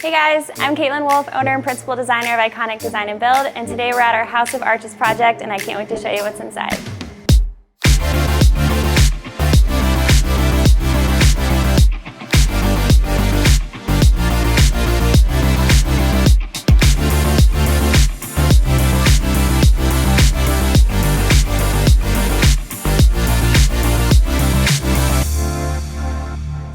Hey guys, I'm Kaitlyn Wolfe, owner and principal designer of Iconic Design and Build, and today we're at our House of Arches project and I can't wait to show you what's inside.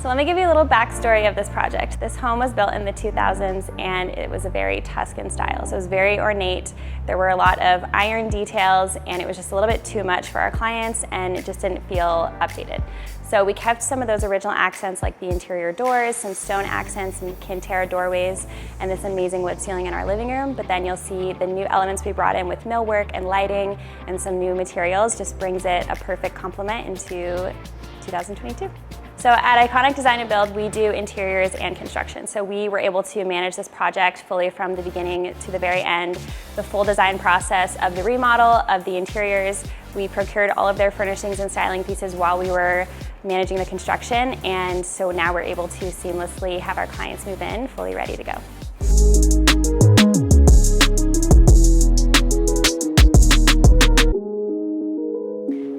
So let me give you a little backstory of this project. This home was built in the 2000s and it was a very Tuscan style. So it was very ornate. There were a lot of iron details and it was just a little bit too much for our clients and it just didn't feel updated. So we kept some of those original accents like the interior doors, some stone accents and Cantera doorways, and this amazing wood ceiling in our living room. But then you'll see the new elements we brought in with millwork and lighting and some new materials just brings it a perfect complement into 2022. So at Iconic Design and Build, we do interiors and construction. So we were able to manage this project fully from the beginning to the very end, the full design process of the remodel, of the interiors. We procured all of their furnishings and styling pieces while we were managing the construction. And so now we're able to seamlessly have our clients move in fully ready to go.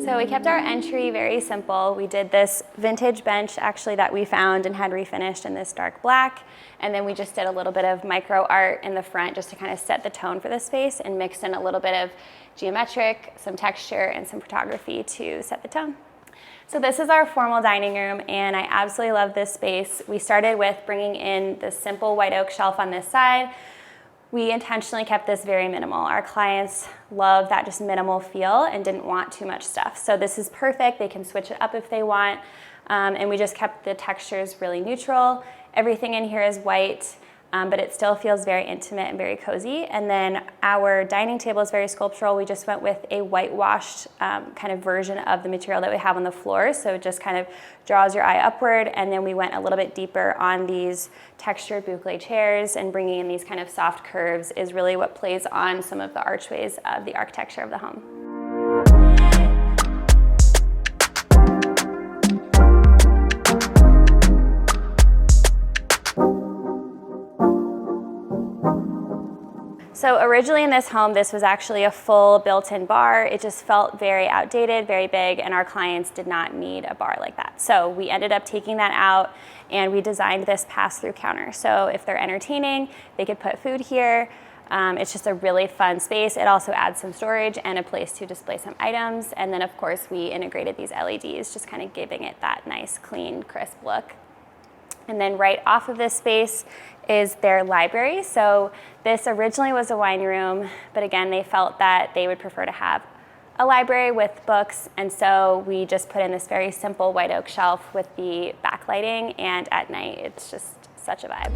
So we kept our entry very simple. We did this vintage bench actually that we found and had refinished in this dark black. And then we just did a little bit of micro art in the front just to kind of set the tone for the space and mixed in a little bit of geometric, some texture, and some photography to set the tone. So this is our formal dining room and I absolutely love this space. We started with bringing in the simple white oak shelf on this side. We intentionally kept this very minimal. Our clients love that just minimal feel and didn't want too much stuff. So this is perfect. They can switch it up if they want. And we just kept the textures really neutral. Everything in here is white, but it still feels very intimate and very cozy. And then our dining table is very sculptural. We just went with a whitewashed kind of version of the material that we have on the floor. So it just kind of draws your eye upward. And then we went a little bit deeper on these textured boucle chairs, and bringing in these kind of soft curves is really what plays on some of the archways of the architecture of the home. So originally in this home, this was actually a full built-in bar. It just felt very outdated, very big, and our clients did not need a bar like that. So we ended up taking that out and we designed this pass-through counter. So if they're entertaining, they could put food here. It's just a really fun space. It also adds some storage and a place to display some items. And then of course we integrated these LEDs, just kind of giving it that nice, clean, crisp look. And then right off of this space is their library. So this originally was a wine room, but again, they felt that they would prefer to have a library with books. And so we just put in this very simple white oak shelf with the backlighting, and at night, it's just such a vibe.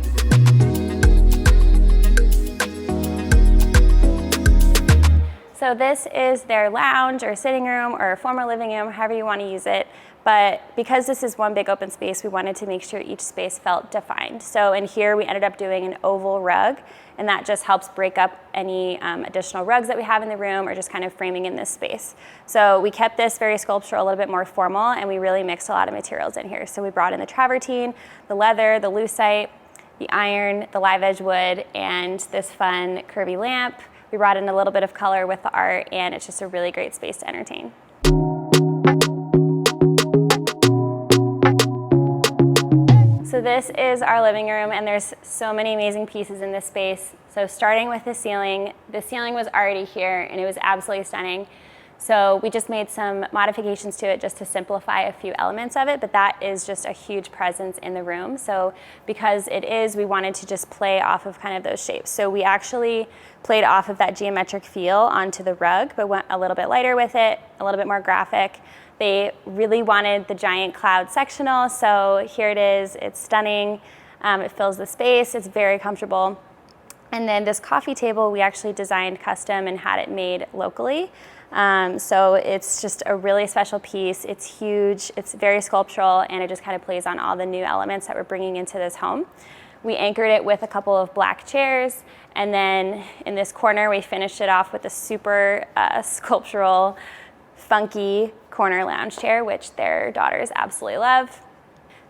So this is their lounge or sitting room or former living room, however you want to use it. But because this is one big open space, we wanted to make sure each space felt defined. So in here, we ended up doing an oval rug, and that just helps break up any additional rugs that we have in the room or just kind of framing in this space. So we kept this very sculptural, a little bit more formal, and we really mixed a lot of materials in here. So we brought in the travertine, the leather, the lucite, the iron, the live edge wood, and this fun curvy lamp. We brought in a little bit of color with the art, and it's just a really great space to entertain. So this is our living room, and there's so many amazing pieces in this space. So starting with the ceiling was already here, and it was absolutely stunning. So we just made some modifications to it just to simplify a few elements of it, but that is just a huge presence in the room. So because it is, we wanted to just play off of kind of those shapes. So we actually played off of that geometric feel onto the rug, but went a little bit lighter with it, a little bit more graphic. They really wanted the giant cloud sectional, so here it is. It's stunning. It fills the space. It's very comfortable. And then this coffee table, we actually designed custom and had it made locally. So it's just a really special piece. It's huge. It's very sculptural, and it just kind of plays on all the new elements that we're bringing into this home. We anchored it with a couple of black chairs, and then in this corner, we finished it off with a super sculptural, funky corner lounge chair, which their daughters absolutely love.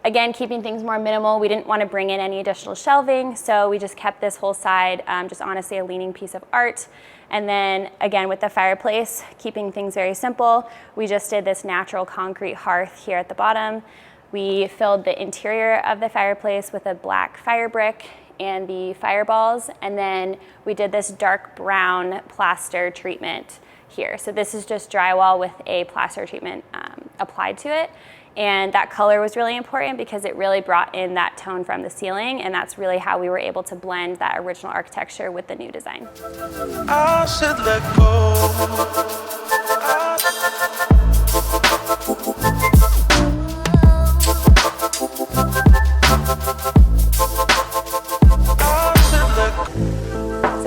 Again, keeping things more minimal. We didn't want to bring in any additional shelving, so we just kept this whole side just honestly a leaning piece of art. And then again, with the fireplace, keeping things very simple, we just did this natural concrete hearth here at the bottom. We filled the interior of the fireplace with a black fire brick and the fireballs, and then we did this dark brown plaster treatment here. So this is just drywall with a plaster treatment applied to it. And that color was really important because it really brought in that tone from the ceiling, and that's really how we were able to blend that original architecture with the new design. I should let go.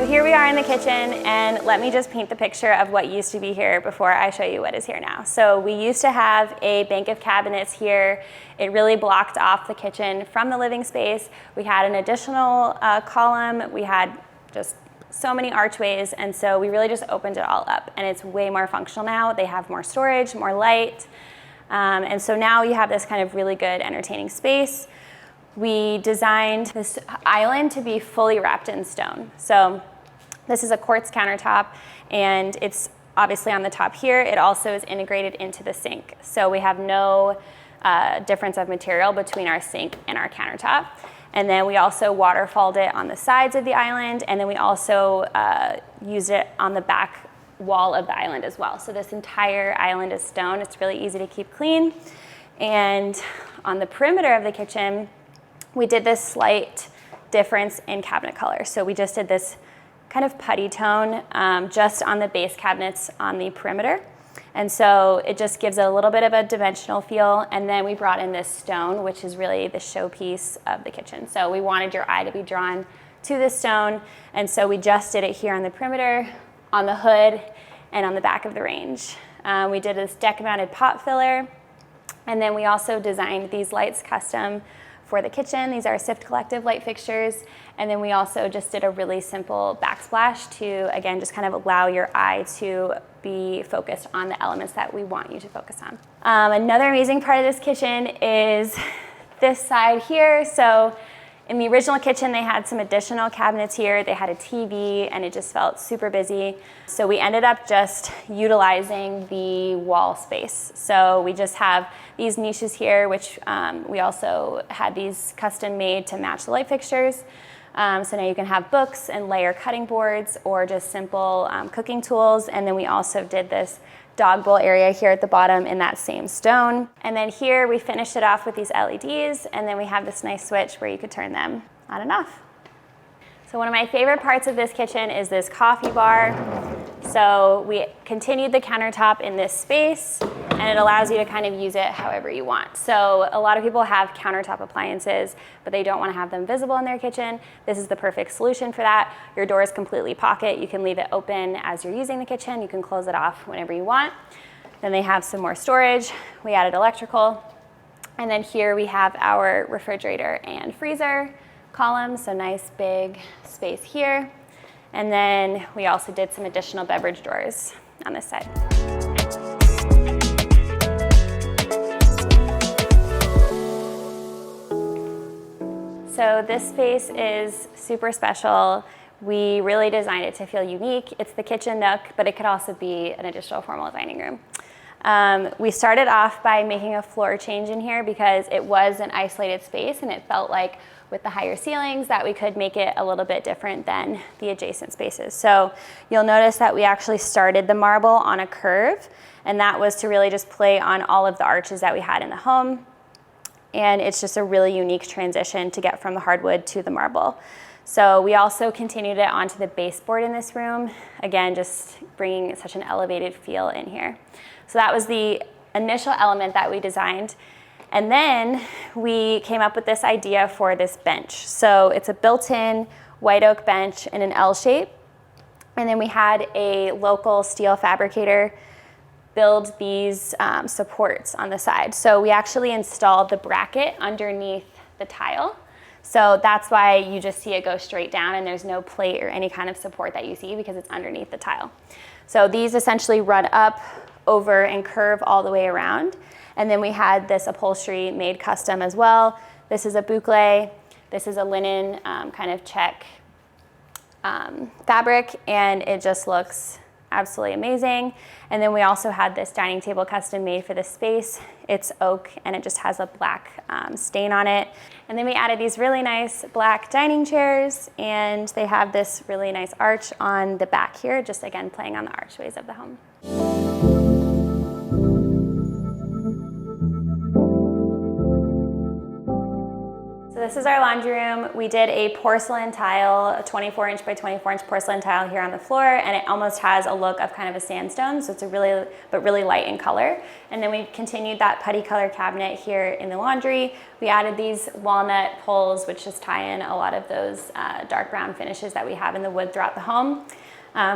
Here we are in the kitchen, and let me just paint the picture of what used to be here before I show you what is here now. So we used to have a bank of cabinets here. It really blocked off the kitchen from the living space. We had an additional column. We had just so many archways, and so we really just opened it all up, and it's way more functional now. They have more storage, more light, and so now you have this kind of really good entertaining space. We designed this island to be fully wrapped in stone. So this is a quartz countertop, and it's obviously on the top here. It also is integrated into the sink. So we have no difference of material between our sink and our countertop. And then we also waterfalled it on the sides of the island, and then we also used it on the back wall of the island as well. So this entire island is stone. It's really easy to keep clean. And on the perimeter of the kitchen, we did this slight difference in cabinet color. So we just did this kind of putty tone just on the base cabinets on the perimeter. And so it just gives it a little bit of a dimensional feel. And then we brought in this stone, which is really the showpiece of the kitchen. So we wanted your eye to be drawn to this stone. And so we just did it here on the perimeter, on the hood, and on the back of the range. We did this deck-mounted pot filler. And then we also designed these lights custom for the kitchen. These are Sift Collective light fixtures. And then we also just did a really simple backsplash to, again, just kind of allow your eye to be focused on the elements that we want you to focus on. Another amazing part of this kitchen is this side here. So in the original kitchen, they had some additional cabinets here. They had a TV, and it just felt super busy. So we ended up just utilizing the wall space. So we just have these niches here, which we also had these custom made to match the light fixtures. So now you can have books and layer cutting boards or just simple cooking tools. And then we also did this dog bowl area here at the bottom in that same stone. And then here we finished it off with these LEDs, and then we have this nice switch where you could turn them on and off. So one of my favorite parts of this kitchen is this coffee bar. So we continued the countertop in this space, and it allows you to kind of use it however you want. So a lot of people have countertop appliances, but they don't want to have them visible in their kitchen. This is the perfect solution for that. Your door is completely pocket. You can leave it open as you're using the kitchen. You can close it off whenever you want. Then they have some more storage. We added electrical. And then here we have our refrigerator and freezer columns, so nice big space here. And then we also did some additional beverage drawers on this side. So this space is super special. We really designed it to feel unique. It's the kitchen nook, but it could also be an additional formal dining room. We started off by making a floor change in here because it was an isolated space, and it felt like with the higher ceilings that we could make it a little bit different than the adjacent spaces. So you'll notice that we actually started the marble on a curve, and that was to really just play on all of the arches that we had in the home. And it's just a really unique transition to get from the hardwood to the marble. So we also continued it onto the baseboard in this room, again, just bringing such an elevated feel in here. So that was the initial element that we designed. And then we came up with this idea for this bench. So it's a built-in white oak bench in an L shape. And then we had a local steel fabricator build these supports on the side. So we actually installed the bracket underneath the tile. So that's why you just see it go straight down, and there's no plate or any kind of support that you see because it's underneath the tile. So these essentially run up, over, and curve all the way around. And then we had this upholstery made custom as well. This is a boucle. This is a linen kind of check fabric, and it just looks absolutely amazing. And then we also had this dining table custom made for this space. It's oak and it just has a black stain on it. And then we added these really nice black dining chairs, and they have this really nice arch on the back here, just again playing on the archways of the home. So this is our laundry room. We did a porcelain tile, a 24-inch by 24-inch porcelain tile here on the floor, and it almost has a look of kind of a sandstone, so it's really light in color. And then we continued that putty color cabinet here in the laundry. We added these walnut poles, which just tie in a lot of those dark brown finishes that we have in the wood throughout the home.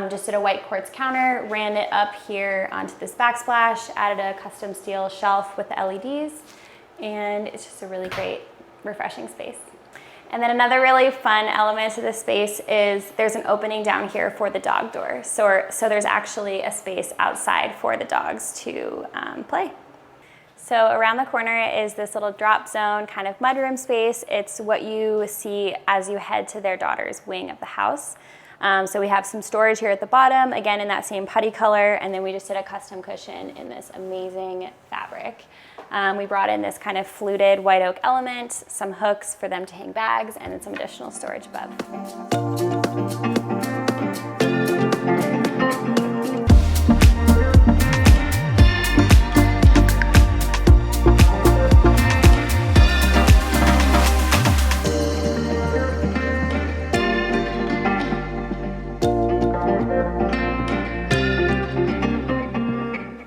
Just did a white quartz counter, ran it up here onto this backsplash, added a custom steel shelf with the LEDs, and it's just a really great, refreshing space. And then another really fun element to this space is there's an opening down here for the dog door. So there's actually a space outside for the dogs to play. So around the corner is this little drop zone kind of mudroom space. It's what you see as you head to their daughter's wing of the house. So we have some storage here at the bottom, again in that same putty color, and then we just did a custom cushion in this amazing fabric. We brought in this kind of fluted white oak element, some hooks for them to hang bags, and then some additional storage above.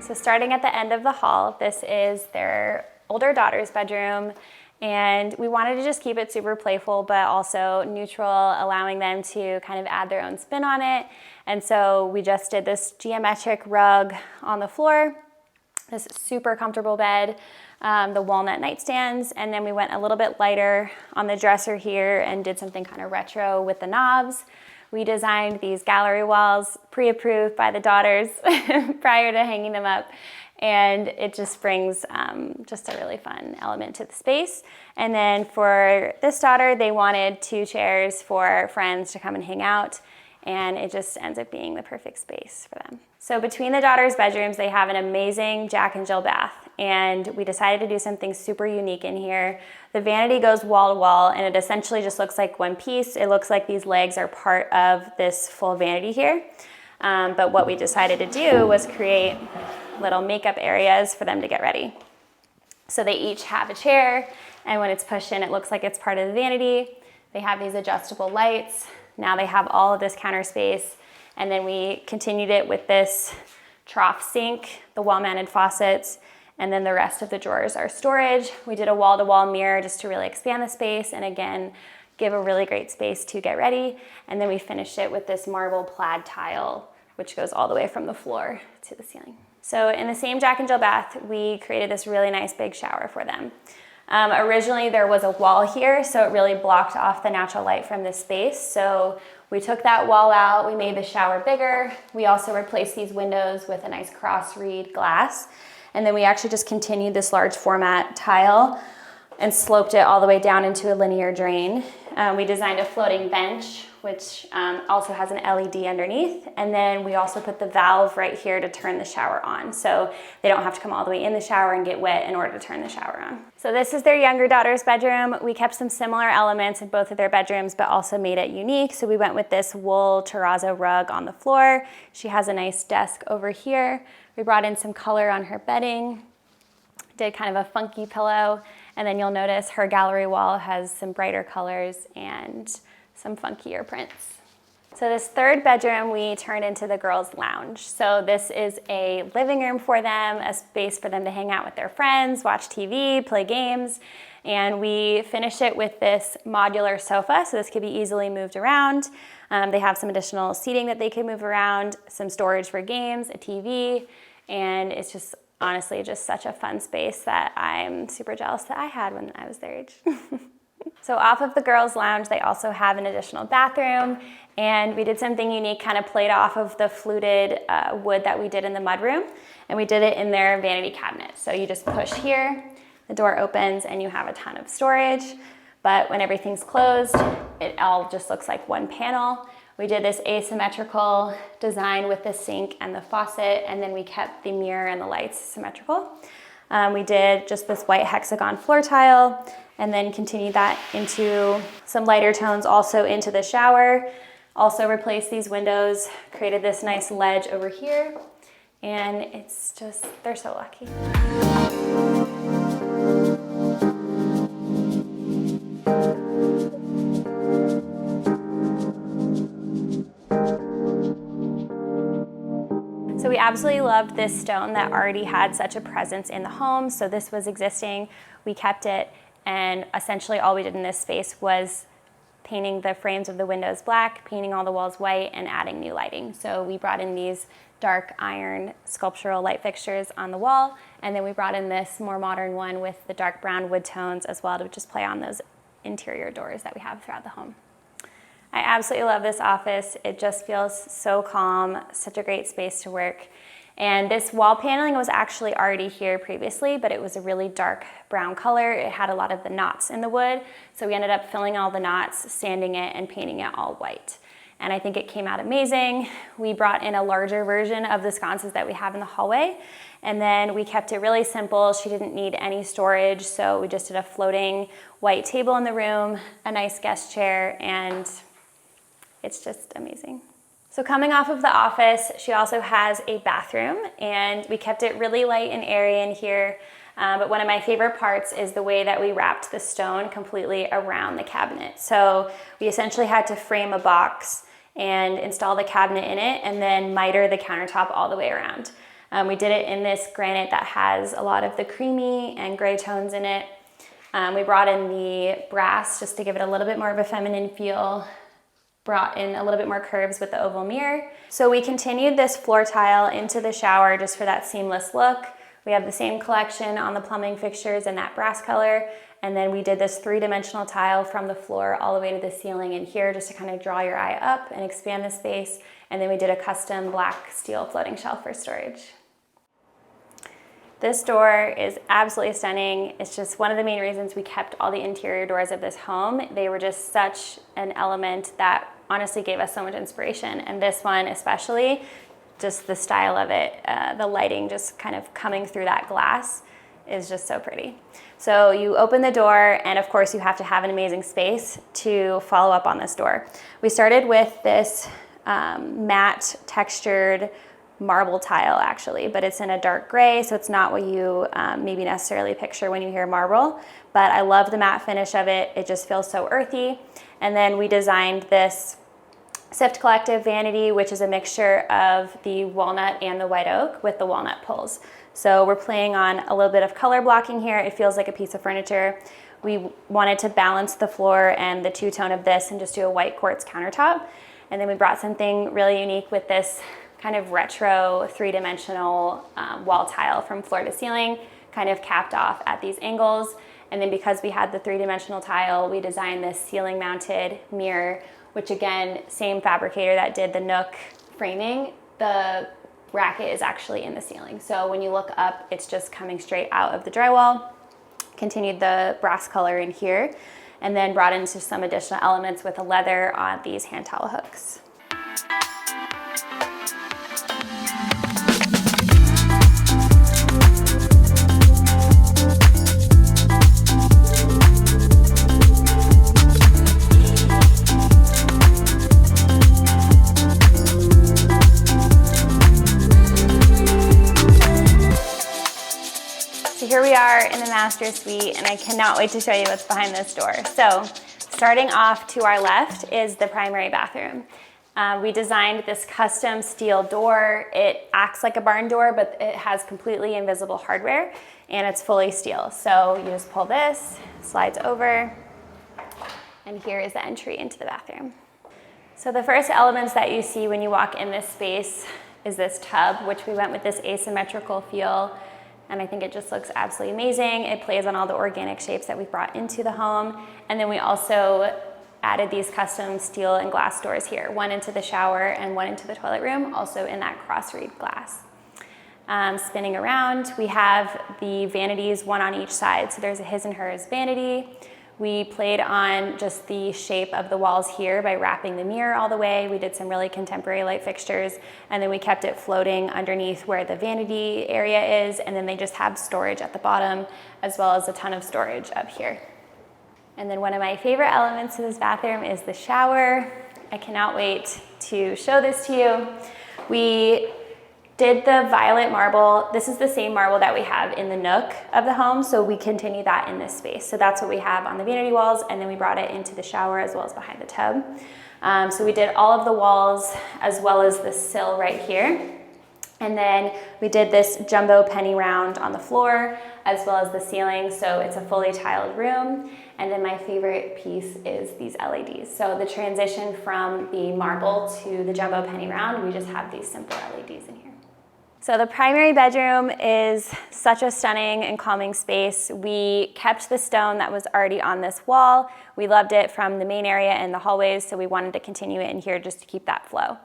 So starting at the end of the hall, this is their older daughter's bedroom, and we wanted to just keep it super playful but also neutral, allowing them to kind of add their own spin on it. And so we just did this geometric rug on the floor, this super comfortable bed, the walnut nightstands, and then we went a little bit lighter on the dresser here and did something kind of retro with the knobs. We designed these gallery walls, pre-approved by the daughters prior to hanging them up, and it just brings just a really fun element to the space. And then for this daughter, they wanted 2 chairs for friends to come and hang out, and it just ends up being the perfect space for them. So between the daughters' bedrooms, they have an amazing Jack and Jill bath, and we decided to do something super unique in here. The vanity goes wall to wall, and it essentially just looks like one piece. It looks like these legs are part of this full vanity here. But what we decided to do was create little makeup areas for them to get ready. So they each have a chair, and when it's pushed in, it looks like it's part of the vanity. They have these adjustable lights. Now they have all of this counter space, and then we continued it with this trough sink, the wall-mounted faucets, and then the rest of the drawers are storage. We did a wall-to-wall mirror just to really expand the space and again, give a really great space to get ready. And then we finished it with this marble plaid tile, which goes all the way from the floor to the ceiling. So in the same Jack and Jill bath, we created this really nice big shower for them. Originally there was a wall here, so it really blocked off the natural light from this space. So we took that wall out, we made the shower bigger. We also replaced these windows with a nice cross-reed glass. And then we actually just continued this large format tile and sloped it all the way down into a linear drain. We designed a floating bench, which also has an LED underneath. And then we also put the valve right here to turn the shower on. So they don't have to come all the way in the shower and get wet in order to turn the shower on. So this is their younger daughter's bedroom. We kept some similar elements in both of their bedrooms, but also made it unique. So we went with this wool terrazzo rug on the floor. She has a nice desk over here. We brought in some color on her bedding, did kind of a funky pillow, and then you'll notice her gallery wall has some brighter colors and some funkier prints. So this third bedroom we turned into the girls' lounge. So this is a living room for them, a space for them to hang out with their friends, watch TV, play games, and we finished it with this modular sofa, so this could be easily moved around. They have some additional seating that they can move around, some storage for games, a TV, and it's just honestly just such a fun space that I'm super jealous that I had when I was their age. So off of the girls' lounge, they also have an additional bathroom, and we did something unique, kind of played off of the fluted wood that we did in the mudroom, and we did it in their vanity cabinet. So you just push here, the door opens, and you have a ton of storage, but when everything's closed, it all just looks like one panel. We did this asymmetrical design with the sink and the faucet, and then we kept the mirror and the lights symmetrical. We did just this white hexagon floor tile, and then continued that into some lighter tones also into the shower. Also replaced these windows, created this nice ledge over here, and it's just, they're so lucky. So we absolutely loved this stone that already had such a presence in the home. So this was existing, we kept it, and essentially all we did in this space was painting the frames of the windows black, painting all the walls white, and adding new lighting. So we brought in these dark iron sculptural light fixtures on the wall, and then we brought in this more modern one with the dark brown wood tones as well to just play on those interior doors that we have throughout the home. I absolutely love this office. It just feels so calm, such a great space to work. And this wall paneling was actually already here previously, but it was a really dark brown color. It had a lot of the knots in the wood, so we ended up filling all the knots, sanding it, and painting it all white. And I think it came out amazing. We brought in a larger version of the sconces that we have in the hallway, and then we kept it really simple. She didn't need any storage, so we just did a floating white table in the room, a nice guest chair, and it's just amazing. So coming off of the office, she also has a bathroom, and we kept it really light and airy in here. But one of my favorite parts is the way that we wrapped the stone completely around the cabinet. So we essentially had to frame a box and install the cabinet in it, and then miter the countertop all the way around. We did it in this granite that has a lot of the creamy and gray tones in it. We brought in the brass just to give it a little bit more of a feminine feel. Brought in a little bit more curves with the oval mirror. So we continued this floor tile into the shower just for that seamless look. We have the same collection on the plumbing fixtures in that brass color. And then we did this three-dimensional tile from the floor all the way to the ceiling in here just to kind of draw your eye up and expand the space. And then we did a custom black steel floating shelf for storage. This door is absolutely stunning. It's just one of the main reasons we kept all the interior doors of this home. They were just such an element that honestly gave us so much inspiration. And this one especially, just the style of it, the lighting just kind of coming through that glass is just so pretty. So you open the door, and of course you have to have an amazing space to follow up on this door. We started with this matte textured marble tile actually, but it's in a dark gray, so it's not what you maybe necessarily picture when you hear marble, but I love the matte finish of it. It just feels so earthy. And then we designed this Sift Collective vanity, which is a mixture of the walnut and the white oak with the walnut pulls. So we're playing on a little bit of color blocking here. It feels like a piece of furniture. We wanted to balance the floor and the two-tone of this and just do a white quartz countertop. And then we brought something really unique with this kind of retro three-dimensional wall tile from floor to ceiling, kind of capped off at these angles. And then because we had the three-dimensional tile, we designed this ceiling mounted mirror, which again, same fabricator that did the Nook framing, the bracket is actually in the ceiling. So when you look up, it's just coming straight out of the drywall. Continued the brass color in here, and then brought into some additional elements with the leather on these hand towel hooks. Here we are in the master suite, and I cannot wait to show you what's behind this door. So starting off to our left is the primary bathroom. We designed this custom steel door. It acts like a barn door, but it has completely invisible hardware, and it's fully steel. So you just pull this, slides over, and here is the entry into the bathroom. So the first elements that you see when you walk in this space is this tub, which we went with this asymmetrical feel. and I think it just looks absolutely amazing. It plays on all the organic shapes that we've brought into the home. And then we also added these custom steel and glass doors here, one into the shower and one into the toilet room, also in that cross-reed glass. Spinning around, we have the vanities, one on each side. So there's a his and hers vanity. We played on just the shape of the walls here by wrapping the mirror all the way. We did some really contemporary light fixtures, and then we kept it floating underneath where the vanity area is, and then they just have storage at the bottom, as well as a ton of storage up here. And then one of my favorite elements of this bathroom is the shower. I cannot wait to show this to you. We did the violet marble. This is the same marble that we have in the nook of the home, so we continue that in this space. So that's what we have on the vanity walls, and then we brought it into the shower as well as behind the tub. So we did all of the walls as well as the sill right here. And then we did this jumbo penny round on the floor as well as the ceiling, so it's a fully tiled room. And then my favorite piece is these LEDs. So the transition from the marble to the jumbo penny round, we just have these simple LEDs in here. So the primary bedroom is such a stunning and calming space. We kept the stone that was already on this wall. We loved it from the main area and the hallways, so we wanted to continue it in here just to keep that flow.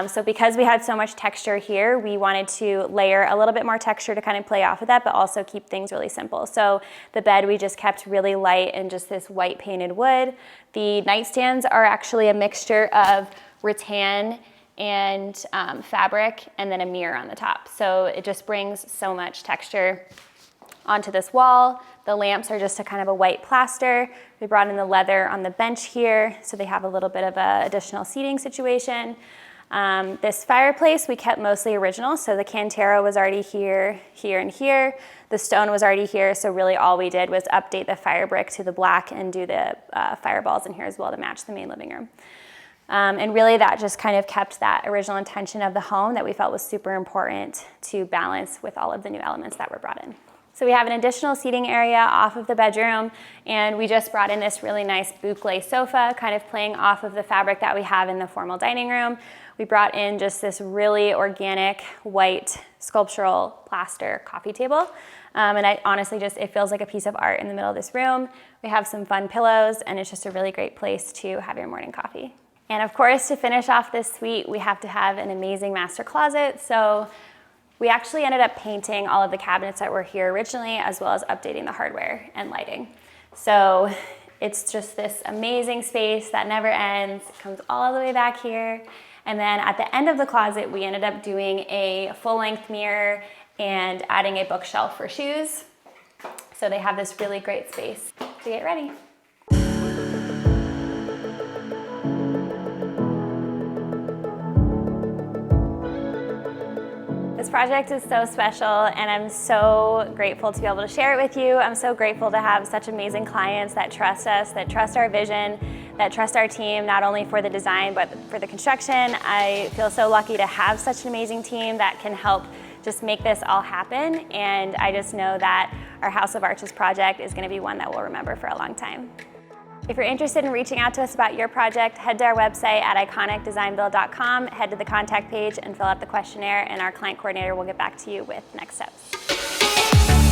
So because we had so much texture here, we wanted to layer a little bit more texture to kind of play off of that, but also keep things really simple. So the bed we just kept really light and just this white painted wood. The nightstands are actually a mixture of rattan and fabric, and then a mirror on the top. So it just brings so much texture onto this wall. The lamps are just a kind of a white plaster. We brought in the leather on the bench here, so they have a little bit of an additional seating situation. This fireplace we kept mostly original, so the Cantera was already here, here, and here. The stone was already here, so really all we did was update the fire brick to the black and do the fireballs in here as well to match the main living room. And really that just kind of kept that original intention of the home that we felt was super important to balance with all of the new elements that were brought in. So we have an additional seating area off of the bedroom, and we just brought in this really nice boucle sofa, kind of playing off of the fabric that we have in the formal dining room. We brought in just this really organic white sculptural plaster coffee table. And I honestly it feels like a piece of art in the middle of this room. We have some fun pillows, and it's just a really great place to have your morning coffee. And of course, to finish off this suite, we have to have an amazing master closet. So we actually ended up painting all of the cabinets that were here originally, as well as updating the hardware and lighting. So it's just this amazing space that never ends. It comes all the way back here. And then at the end of the closet, we ended up doing a full-length mirror and adding a bookshelf for shoes. So they have this really great space to get ready. This project is so special, and I'm so grateful to be able to share it with you. I'm so grateful to have such amazing clients that trust us, that trust our vision, that trust our team, not only for the design, but for the construction. I feel so lucky to have such an amazing team that can help just make this all happen. And I just know that our House of Arches project is gonna be one that we'll remember for a long time. If you're interested in reaching out to us about your project, head to our website at iconicdesignbuild.com, head to the contact page and fill out the questionnaire, and our client coordinator will get back to you with next steps.